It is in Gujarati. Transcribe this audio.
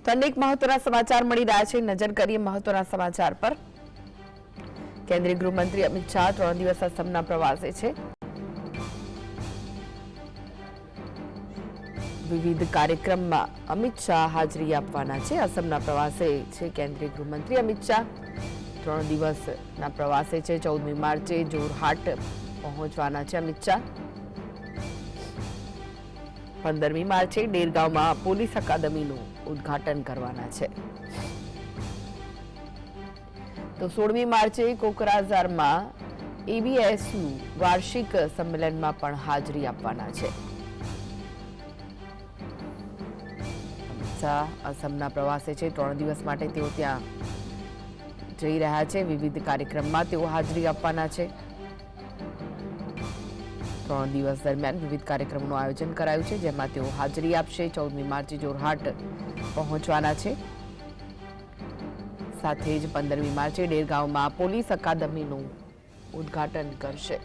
તો અનેક મહત્વના સમાચાર મળી રહ્યા છે. નજર કરીએ મહત્વના સમાચાર પર. કેન્દ્રીય ગૃહમંત્રી અમિત શાહ 3 દિવસ અસમના પ્રવાસે છે. વિવિધ કાર્યક્રમમાં અમિત શાહ હાજરી આપવાના છે. અસમના પ્રવાસે છે કેન્દ્રીય ગૃહમંત્રી અમિત શાહ. 3 દિવસના પ્રવાસે છે. 14મી માર્ચે જોરહાટ પહોંચવાના છે અમિત શાહ. 15મી માર્ચે ડેરગાંવમાં પોલીસ અકાદમીનું ઉદ્ઘાટન કરવાના છે. તો 16મી માર્ચે કોકરાઝારમાં એબીએસનું વાર્ષિક સંમેલનમાં પણ હાજરી આપવાના છે. અમિત શાહ અસમના પ્રવાસે છે. 3 દિવસ માટે તેઓ ત્યાં જઈ રહ્યા છે. વિવિધ કાર્યક્રમમાં તેઓ હાજરી આપવાના છે. 3 દિવસ દરમિયાન વિવિધ કાર્યક્રમોનું આયોજન કરાયું છે, જેમાં તેઓ હાજરી આપશે. 14મી માર્ચે જોરહાટ પહોંચવાના છે. સાથે જ 15મી માર્ચે ડેરગાંવમાં પોલીસ અકાદમીનું ઉદ્ઘાટન કરશે.